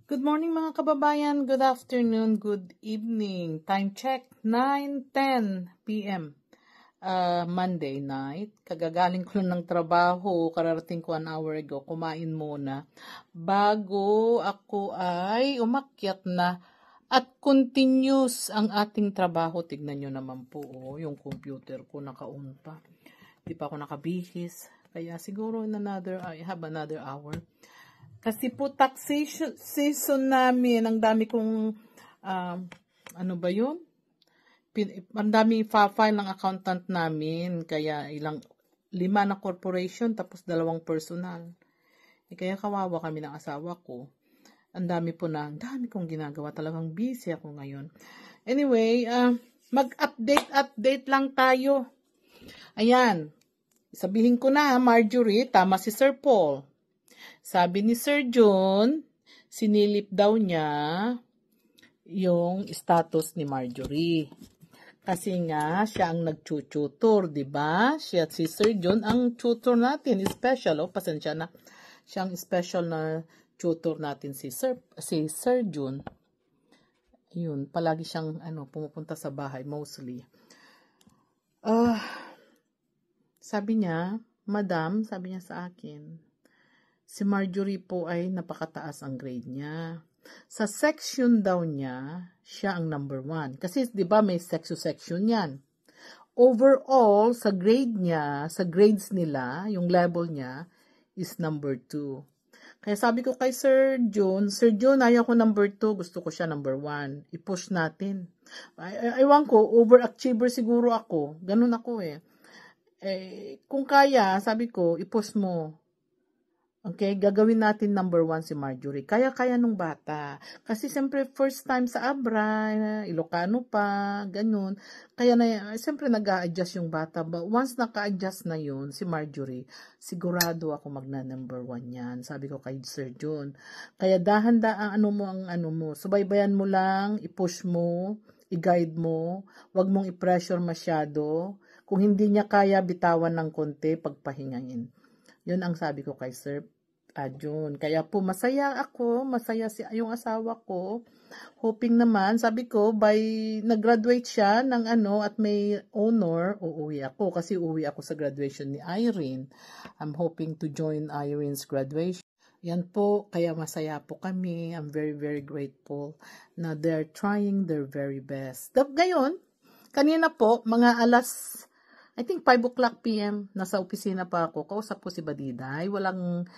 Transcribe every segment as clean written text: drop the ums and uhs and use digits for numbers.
Good morning mga kababayan, good afternoon, good evening. Time check, 9:10 p.m. Monday night. Kagagaling ko lang ng trabaho, kararating ko 1 hour ago, kumain muna. Bago ako ay umakyat na at continuous ang ating trabaho. Tignan nyo naman po, yung computer ko naka-on pa. Di pa ako nakabihis. Kaya siguro I have another hour. Kasi po taxation season namin, ang dami kong, ano ba yun? Ang dami file ng accountant namin, kaya 5 na corporation, tapos 2 personal. Kaya kawawa kami ng asawa ko. Ang dami kong ginagawa, talagang busy ako ngayon. Anyway, mag-update lang tayo. Ayan, sabihin ko na, Marjorie, tama si Sir Paul. Sabi ni Sir John, sinilip daw niya yung status ni Marjorie. Kasi nga, siya ang nag-tutor, di ba? Si Sir John ang tutor natin, special. Pasensya na. Siya ang special na tutor natin, si Sir John. Yun, palagi siyang pumupunta sa bahay, mostly. Sabi niya, Madam, sabi niya sa akin, si Marjorie po ay napakataas ang grade niya. Sa section daw niya, siya ang number 1. Kasi 'di ba may section yan. Overall, sa grade niya, sa grades nila, yung level niya is number 2. Kaya sabi ko kay Sir John, ayaw ko number 2, gusto ko siya number 1. I-push natin. Ewan ko, overachiever siguro ako. Ganun ako eh. Kung kaya, sabi ko, i-push mo. Okay, gagawin natin number 1 si Marjorie. Kaya nung bata. Kasi siyempre first time sa Abra, Ilocano pa, ganun. Kaya siyempre nag-a-adjust yung bata. But once naka-adjust na yun, si Marjorie, sigurado ako magna-number 1 yan. Sabi ko kay Sir John. Kaya dahan-dahan ang mo. Subaybayan mo lang, i-push mo, i-guide mo. Huwag mong i-pressure masyado. Kung hindi niya kaya, bitawan ng konti, pagpahingahin. Yun ang sabi ko kay Sir John. Kaya po masaya yung asawa ko. Hoping naman, sabi ko, nag-graduate siya ng at may honor, uuwi ako. Kasi uuwi ako sa graduation ni Irene. I'm hoping to join Irene's graduation. Yan po, kaya masaya po kami. I'm very, very grateful na they're trying their very best. Ngayon, kanina po, mga I think 5 o'clock p.m. nasa opisina pa ako. Kausap ko si Badiday. Walang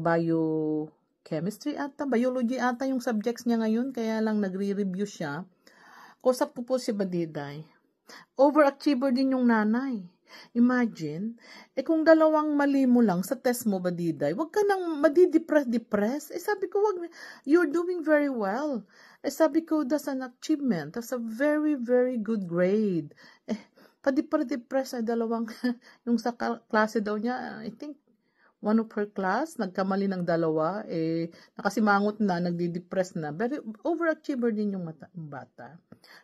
biochemistry ata, biology ata yung subjects niya ngayon. Kaya lang nagre-review siya. Kausap ko po si Badiday. Overachiever din yung nanay. Imagine, kung 2 mali mo lang sa test mo, Badiday, wag ka nang madidepress. Sabi ko, wag, you're doing very well. Sabi ko, that's an achievement. That's a very, very good grade. Padi-depress ay 2 yung sa klase daw niya, I think 1 of her class, nagkamali ng 2, nakasimangot na, nagdi-depress na. Very overachiever din yung bata.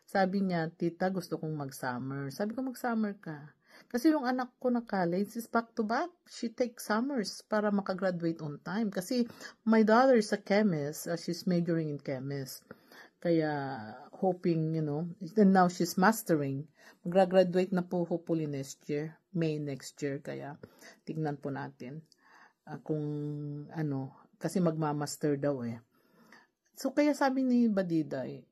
Sabi niya, tita, gusto kong mag-summer. Sabi ko, mag-summer ka. Kasi yung anak ko na college is back to back. She takes summers para makagraduate on time. Kasi my daughter is a chemist. She's majoring in chemist. Kaya, hoping, and now she's mastering. Mag-graduate na po hopefully next year, May next year. Kaya, tignan po natin kung kasi magmamaster daw eh. So, kaya sabi ni Badiday,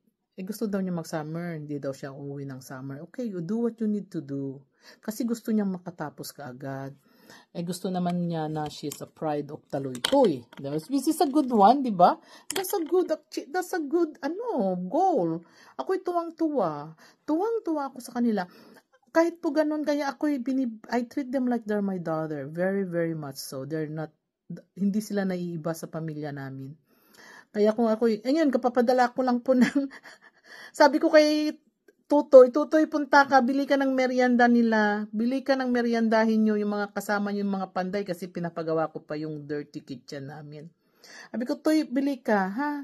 gusto daw niya mag-summer, hindi daw siya uuwi ng summer. Okay, you do what you need to do. Kasi gusto niyang makatapos kaagad. Gusto naman niya na she's a pride of Taloytoy. This is a good one, di ba? That's a good goal. Ako'y tuwang-tuwa. Tuwang-tuwa ako sa kanila. Kahit po ganun, kaya I treat them like they're my daughter. Very, very much so. Hindi sila naiiba sa pamilya namin. Kaya kung ngayon, kapapadala ko lang po ng, sabi ko kay Tutoy, punta ka, bili ka ng merienda nila. Bili ka ng meriendahin nyo, yung mga kasama nyo, yung mga panday, kasi pinapagawa ko pa yung dirty kitchen namin. Sabi ko, Toy, bili ka, ha?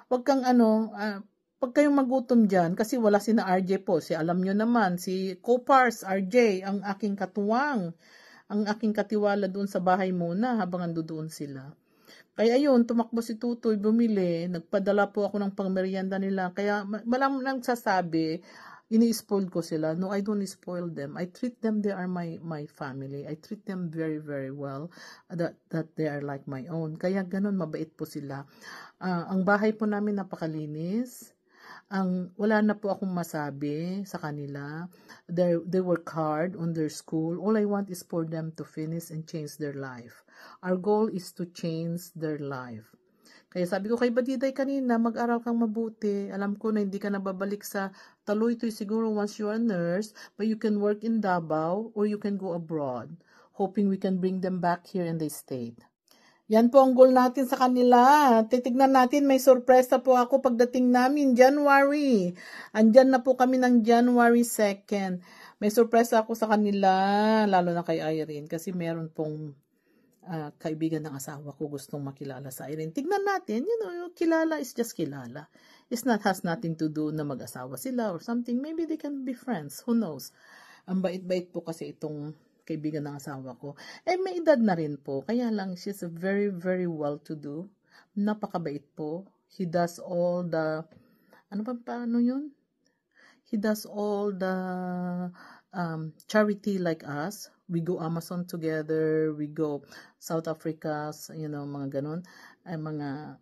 Huwag kang pag kayong magutom dyan, kasi wala si na RJ po, alam nyo naman, si Copars, RJ, ang aking katuwang, ang aking katiwala doon sa bahay muna, habang ando doon sila. Kaya yun, tumakbo si Tutoy, bumili, nagpadala po ako ng pangmeryenda nila. Kaya malam nang sasabi, ini-spoil ko sila. No, I don't spoil them. I treat them, they are my family. I treat them very, very well. That they are like my own. Kaya ganun, mabait po sila. Ang bahay po namin napakalinis. Wala na po akong masabi sa kanila. They work hard on their school. All I want is for them to finish and change their life. Our goal is to change their life. Kaya sabi ko kay Badiday kanina, mag-aral kang mabuti. Alam ko na hindi ka nababalik sa Taloy-Tuy siguro once you are a nurse, but you can work in Davao or you can go abroad. Hoping we can bring them back here in the state. Yan po ang goal natin sa kanila. Titignan natin, may sorpresa po ako pagdating namin, January. Andyan na po kami ng January 2nd. May sorpresa ako sa kanila, lalo na kay Irene, kasi meron pong kaibigan ng asawa ko gustong makilala sa Irene. Tignan natin, kilala is just kilala. Has nothing to do na mag-asawa sila or something. Maybe they can be friends. Who knows? Ang bait-bait po kasi itong kaibigan ng asawa ko. May edad na rin po. Kaya lang, she's very, very well-to-do. Napakabait po. He does all the, paano yun? He does all the charity like us. We go Amazon together, we go South Africa, mga ganun.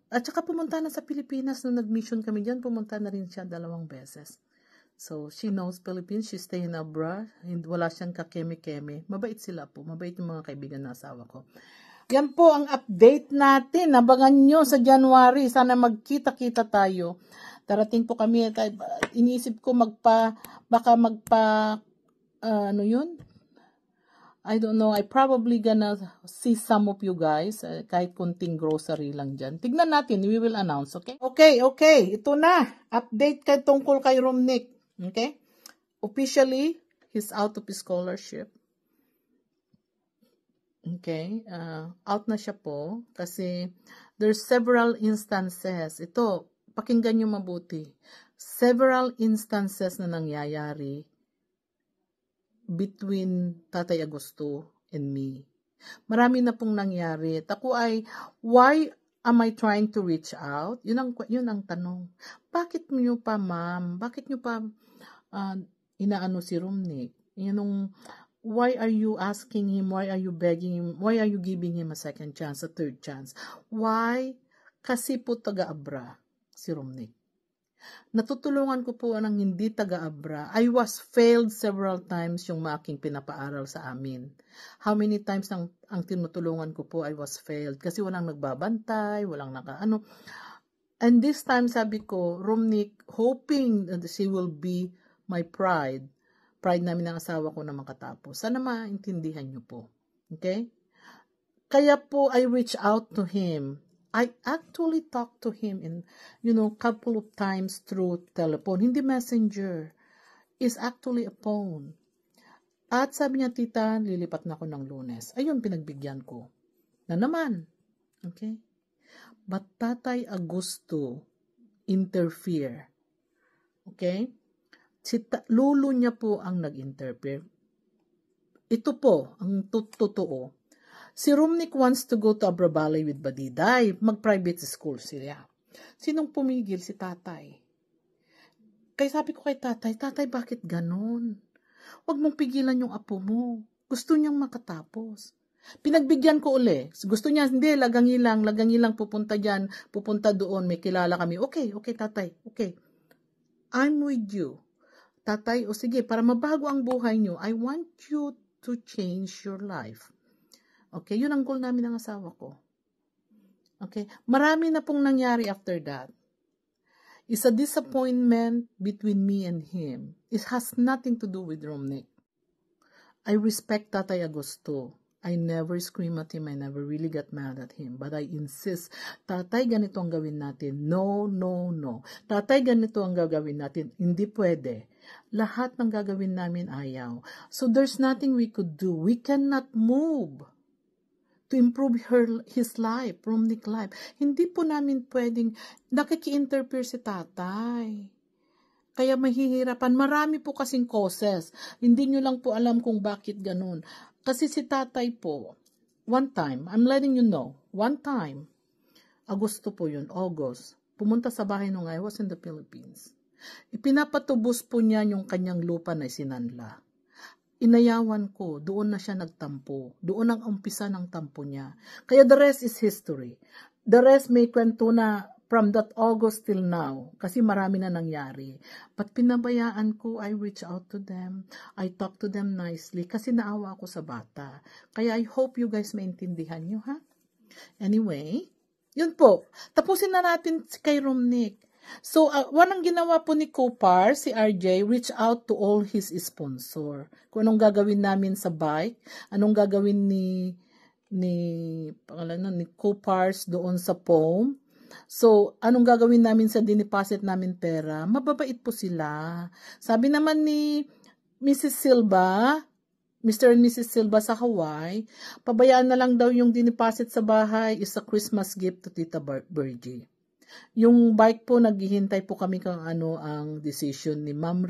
At saka pumunta na sa Pilipinas, nung nag-mission kami dyan, pumunta na rin siya 2 beses. So, she knows Philippines, she's staying abroad, wala siyang kakeme-keme. Mabait sila po, mabait yung mga kaibigan na asawa ko. Yan po ang update natin. Abangan nyo sa January, sana magkita-kita tayo. Darating po kami, iniisip ko I don't know, I probably gonna see some of you guys, kahit kunting grocery lang dyan. Tignan natin, we will announce, okay? Okay, ito na, update tungkol kay Romnick, okay? Officially, he's out of his scholarship. Okay, out na siya po, kasi there's several instances, ito, pakinggan nyo mabuti, several instances na nangyayari between Tatay Agusto and me. Marami na pong nangyari. Ako ay, why am I trying to reach out? Yun ang tanong. Bakit nyo pa, ma'am? Bakit nyo pa inaano si Romnick? Why are you asking him? Why are you begging him? Why are you giving him a second chance, a third chance? Why? Kasi po taga-Abra si Romnick. Natutulungan ko po ng hindi taga-Abra. I was failed several times yung aking pinapaaral sa amin. How many times ang tinutulungan ko po I was failed? Kasi walang nagbabantay, walang nakaano. And this time sabi ko, Romnick, hoping that she will be my pride namin ng asawa ko na makatapos. Sana maintindihan niyo po. Okay? Kaya po I reach out to him. I actually talked to him in, couple of times through telephone. Hindi messenger. It's actually a phone. At sabi niya, tita, lilipat na ako ng Lunes. Ayun, pinagbigyan ko. Na naman. Okay? But Tatay Agusto interfere. Okay? Lolo niya po ang nag-interfere. Ito po, ang totoo. Si Romnick wants to go to Abra Valley with Badiday. Mag-private school sila. Sinong pumigil? Si tatay. Kaya sabi ko kay tatay, bakit ganon? Huwag mong pigilan yung apo mo. Gusto niyang makatapos. Pinagbigyan ko uli. Gusto niya, hindi, lagangilang pupunta dyan, pupunta doon, may kilala kami. Okay, tatay, okay. I'm with you. Tatay, sige, para mabago ang buhay niyo, I want you to change your life. Okay, yun ang goal namin ng asawa ko. Okay, marami na pong nangyari after that. It's a disappointment between me and him. It has nothing to do with Romnick. I respect Tatay Agusto. I never scream at him. I never really got mad at him. But I insist, tatay, ganito ang gawin natin. No. Tatay, ganito ang gagawin natin. Hindi pwede. Lahat ng gagawin namin ayaw. So there's nothing we could do. We cannot move to improve his life, Romnick life. Hindi po namin pwedeng nakiki-interfere si tatay. Kaya mahihirapan. Marami po kasing causes. Hindi nyo lang po alam kung bakit ganun. Kasi si tatay po, one time, I'm letting you know, one time, Agosto po yun, August. Pumunta sa bahay nung I was in the Philippines. Ipinapatubos po niya yung kanyang lupa na isinanla. Inayawan ko, doon na siya nagtampo. Doon ang umpisa ng tampo niya. Kaya the rest is history. The rest may kwento na from that August till now. Kasi marami na nangyari. But pinabayaan ko, I reach out to them. I talk to them nicely. Kasi naawa ako sa bata. Kaya I hope you guys maintindihan nyo, ha? Anyway, yun po. Tapusin na natin kay Romnick. So, wanang ginawa po ni Copar, si RJ, reach out to all his sponsor. Kung anong gagawin namin sa bike, anong gagawin ni Copars doon sa POM. So, anong gagawin namin sa diniposit namin pera? Mababait po sila. Sabi naman ni Mrs. Silva, Mr. and Mrs. Silva sa Hawaii, pabayaan na lang daw yung diniposit sa bahay is a Christmas gift to Tita Virgie. Yung bike po, naghihintay po kami kung ano ang decision ni Ma'am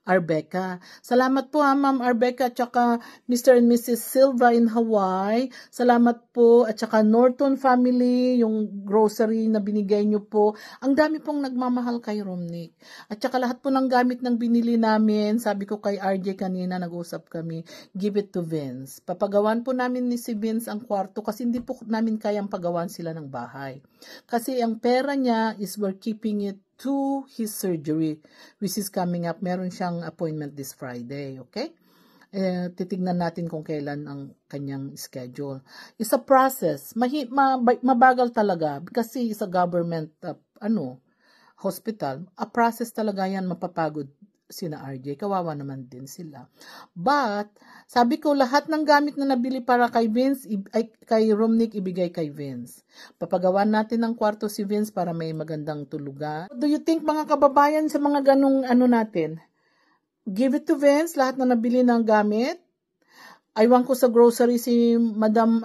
Arbeca. Salamat po ha, Ma'am Arbeca, at saka Mr. and Mrs. Silva in Hawaii. Salamat po, at saka Norton family, yung grocery na binigay nyo po. Ang dami pong nagmamahal kay Romnick. At saka lahat po ng gamit ng binili namin, sabi ko kay RJ kanina, nag-usap kami, give it to Vince. Papagawan po namin ni si Vince ang kwarto kasi hindi po namin kayang pagawan sila ng bahay. Kasi ang pera niya is we're keeping it to his surgery, which is coming up. Meron siyang appointment this Friday, okay? Titignan natin kung kailan ang kanyang schedule. It's a process. Mabagal talaga kasi it's a government hospital. A process talaga yan, mapapagod sina RJ. Kawawa naman din sila. But, sabi ko, lahat ng gamit na nabili para kay Vince, kay Romnick, ibigay kay Vince. Papagawan natin ng kwarto si Vince para may magandang tulugan. Do you think, mga kababayan, sa mga ganong natin? Give it to Vince, lahat na nabili ng gamit. Aywan ko sa grocery si Madam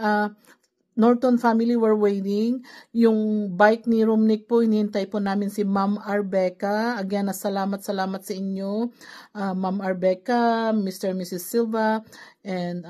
Norton family were waiting. Yung bike ni Romnick po, hinihintay po namin si Ma'am Arbeca. Again, salamat sa inyo. Ma'am Arbeca, Mr. and Mrs. Silva, and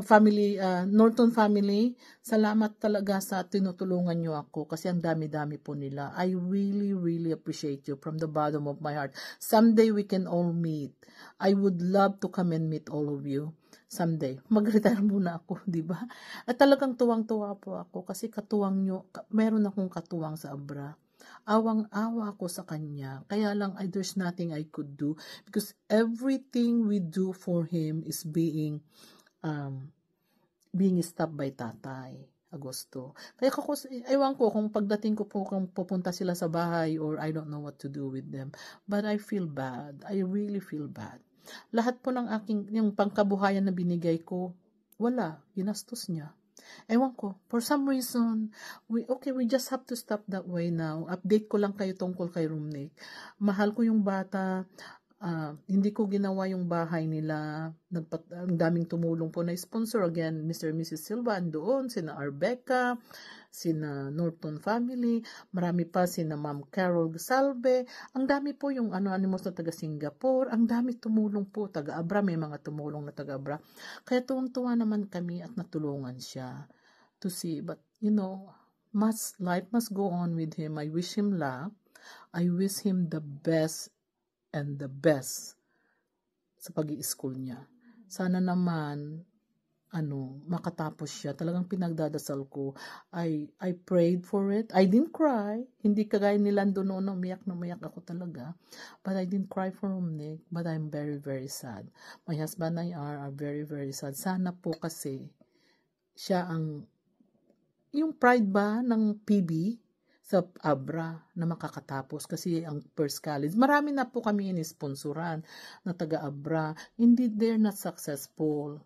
family, Norton family. Salamat talaga sa tinutulungan nyo ako kasi ang dami-dami po nila. I really, really appreciate you from the bottom of my heart. Someday we can all meet. I would love to come and meet all of you. Someday. Mag-retire muna ako, di ba? At talagang tuwang-tuwa po ako kasi katuwang nyo, meron akong katuwang sa Abra. Awang-awa ako sa kanya. Kaya lang, there's nothing I could do because everything we do for him is being stopped by Tatay Agosto. Kaya ewan ko kung pagdating ko po kung pupunta sila sa bahay or I don't know what to do with them. But I feel bad. I really feel bad. Lahat po ng yung pangkabuhayan na binigay ko, wala, ginastos niya. Ewan ko, for some reason, we just have to stop that way now. Update ko lang kayo tungkol kay Romnick. Mahal ko yung bata, hindi ko ginawa yung bahay nila. Ang daming tumulong po na sponsor. Again, Mr. and Mrs. Silva andoon, sina Arbeca, sina Norton family, marami pa sina Ma'am Carol Salve. Ang dami po yung animos na taga Singapore. Ang dami tumulong po, taga Abra, may mga tumulong na taga Abra. Kaya tuwang-tuwa naman kami at natulungan siya to see. But, life must go on with him. I wish him luck. I wish him the best and the best sa pag-i-school niya. Sana naman makatapos siya. Talagang pinagdadasal ko. I prayed for it. I didn't cry. Hindi kagaya nila doon noon, umiyak na umiyak ako talaga. But I didn't cry for Romnick. But I'm very, very sad. My husband and I are very, very sad. Sana po kasi siya yung pride ba ng PB sa Abra na makakatapos kasi ang first college. Marami na po kami inisponsoran na taga Abra. Hindi, they're not successful.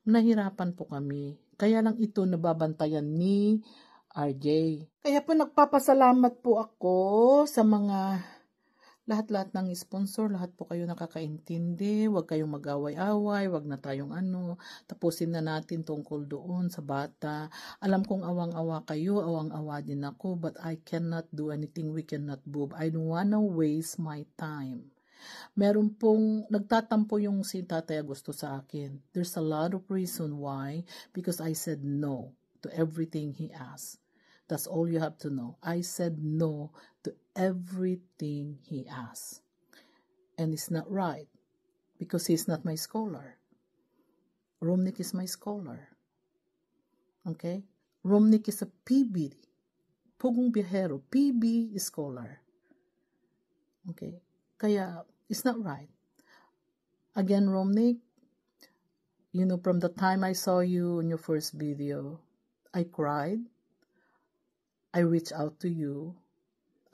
Nahirapan po kami. Kaya lang ito nababantayan ni RJ. Kaya po nagpapasalamat po ako sa mga lahat-lahat ng sponsor, lahat po kayo nakakaintindi, huwag kayong mag-away-away, huwag na tayong tapusin na natin tungkol doon sa bata. Alam kong awang-awa kayo, awang-awa din ako, but I cannot do anything, we cannot move. I don't wanna waste my time. Meron pong nagtatampo yung si Tatay Agosto sa akin. There's a lot of reason why, because I said no. to everything he asked. That's all you have to know. I said no to everything he asked. And it's not right because he's not my scholar. Romnick is my scholar. Okay? Romnick is a PB. Pugong Biyahero, PB scholar. Okay? Kaya, it's not right. Again, Romnick, from the time I saw you in your first video, I cried. I reached out to you.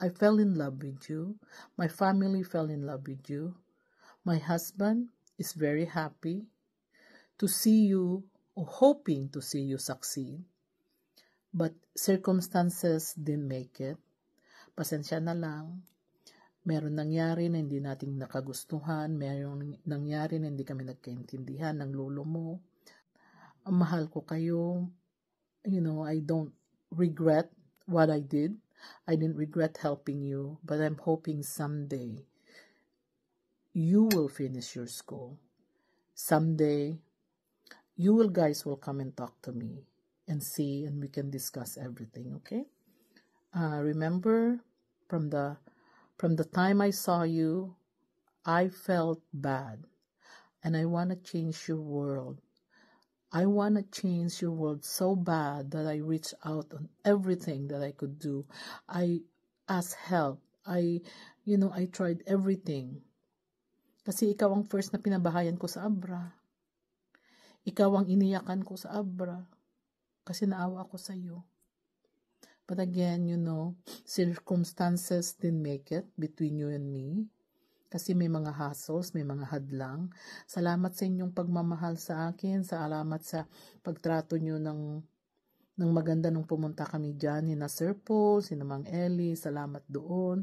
I fell in love with you. My family fell in love with you. My husband is very happy to see you, or hoping to see you succeed. But circumstances didn't make it. Pasensya na lang. Meron nangyari na hindi natin nakagustuhan. Meron nangyari na hindi kami nagkaintindihan ng lolo mo. Mahal ko kayo. I don't regret what I did. I didn't regret helping you, but I'm hoping someday you will finish your school. Someday you guys will come and talk to me and see, and we can discuss everything, okay? Remember, from the time I saw you, I felt bad, and I want to change your world. I want to change your world so bad that I reached out on everything that I could do. I asked help. I tried everything. Kasi ikaw ang first na pinabahayan ko sa Abra. Ikaw ang iniyakan ko sa Abra. Kasi naawa ako sa iyo. But again, circumstances didn't make it between you and me. Kasi may mga hassles, may mga hadlang. Salamat sa inyong pagmamahal sa akin. Salamat sa pagtrato nyo ng maganda nung pumunta kami dyan. Sina Sir Paul, sina Mang Ellie, salamat doon.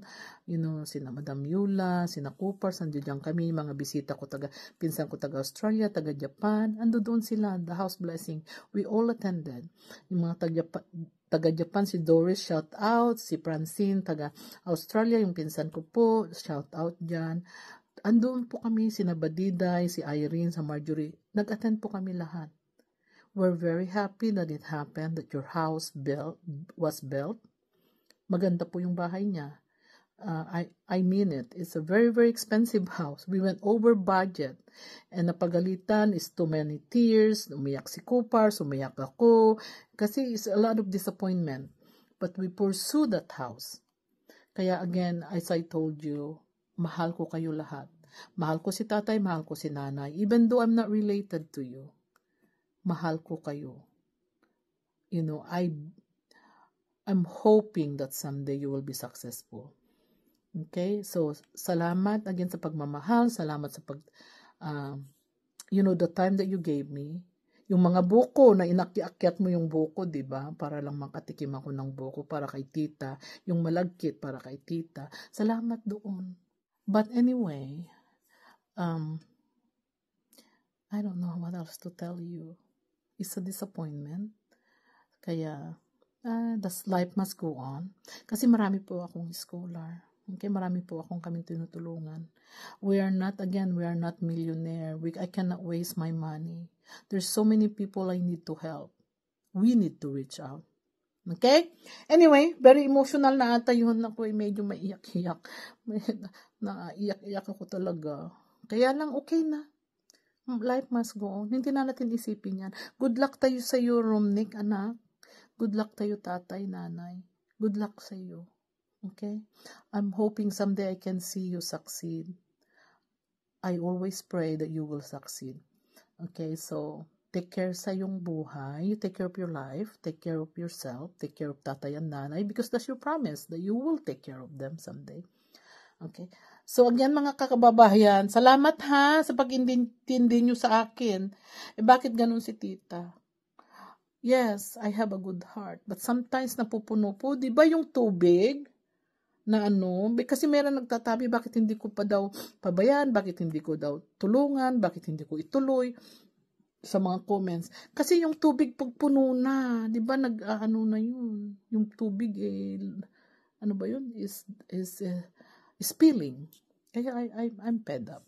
Sina Madam Yula, sina Cooper, sandiyan kami. Mga bisita ko, pinsan ko taga Australia, taga Japan. Ando doon sila, the house blessing. We all attended. Yung mga taga Japan, si Doris, shout out. Si Francine, taga Australia, yung pinsan ko po, shout out dyan. Andun po kami, si Nabadiday, si Irene, sa Marjorie. Nag-attend po kami lahat. We're very happy that it happened, that your house was built. Maganda po yung bahay niya. I mean it. It's a very, very expensive house. We went over budget. And napagalitan is too many tears. Umiyak si Kupar, umiyak ako. Kasi it's a lot of disappointment. But we pursue that house. Kaya again, as I told you, mahal ko kayo lahat. Mahal ko si tatay, mahal ko si nanay. Even though I'm not related to you. Mahal ko kayo. I'm hoping that someday you will be successful. Okay? So, salamat again sa pagmamahal. Salamat sa the time that you gave me. Yung mga buko na inakyat mo yung buko, di ba? Para lang makatikim ako ng buko para kay tita. Yung malagkit para kay tita. Salamat doon. But anyway, I don't know what else to tell you. It's a disappointment. Kaya, life must go on. Kasi marami po akong scholar. Okay, marami po akong kaming tinutulungan. We are not millionaire. I cannot waste my money. There's so many people I need to help. We need to reach out. Okay? Anyway, very emotional na ata yun. Ako medyo maiyak-iyak. Naiyak-iyak ako talaga. Kaya lang, okay na. Life must go on. Hindi na natin isipin yan. Good luck tayo sa iyo, Romnick, anak. Good luck tayo, tatay, nanay. Good luck sa iyo. Okay? I'm hoping someday I can see you succeed. I always pray that you will succeed. Okay? So, take care sa iyong buhay. You take care of your life. Take care of yourself. Take care of tatay and nanay because that's your promise that you will take care of them someday. Okay? So, again, mga kakababayan, salamat ha sa pag-intindi nyo sa akin. Bakit ganun si tita? Yes, I have a good heart. But sometimes napupuno po, di ba yung tubig na kasi meron nagtatabi, bakit hindi ko pa daw pabayaan, bakit hindi ko daw tulungan, bakit hindi ko ituloy sa mga comments. Kasi yung tubig pagpuno na, di ba na yun? Yung tubig, is spilling. Kaya I'm fed up.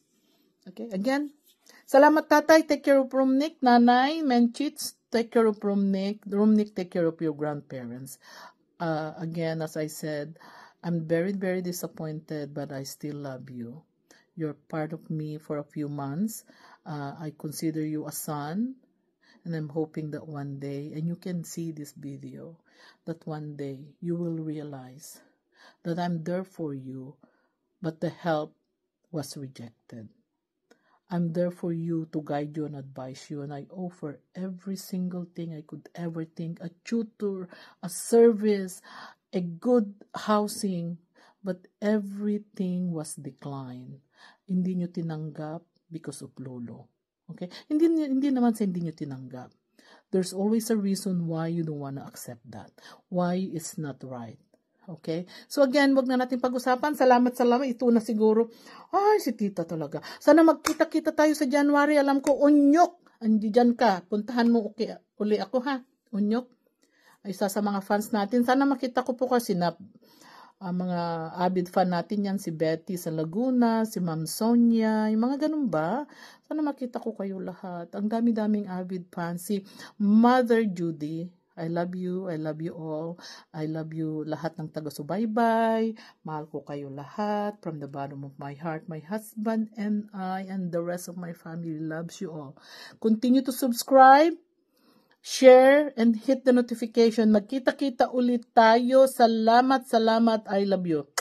Okay, again, salamat tatay. Take care of Romnick, nanay, Menchits, take care of Romnick. Romnick, take care of your grandparents. Again, as I said, I'm very, very disappointed, but I still love you. You're part of me for a few months. I consider you a son, and I'm hoping that one day, and you can see this video, that one day you will realize that I'm there for you, but the help was rejected. I'm there for you to guide you and advise you, and I offer every single thing I could ever think, a tutor, a service, a good housing, but everything was declined. Hindi nyo tinanggap because of Lolo. Okay? Hindi naman sa hindi nyo tinanggap. There's always a reason why you don't want to accept that. Why it's not right. Okay? So again, wag na natin pag-usapan. Salamat. Ito na siguro. Ay, si tita talaga. Sana magkita-kita tayo sa January. Alam ko, Unyok. Andiyan ka. Puntahan mo uli ako ha. Unyok. Isa sa mga fans natin. Sana makita ko po kasi na mga avid fan natin yan. Si Betty sa Laguna, si Ma'am Sonia, yung mga ganun ba? Sana makita ko kayo lahat. Ang dami-daming avid fans. Si Mother Judy. I love you all. I love you lahat ng taga-subaybay. Mahal ko kayo lahat from the bottom of my heart. My husband and I and the rest of my family loves you all. Continue to subscribe, share, and hit the notification. Magkita-kita ulit tayo. Salamat. I love you.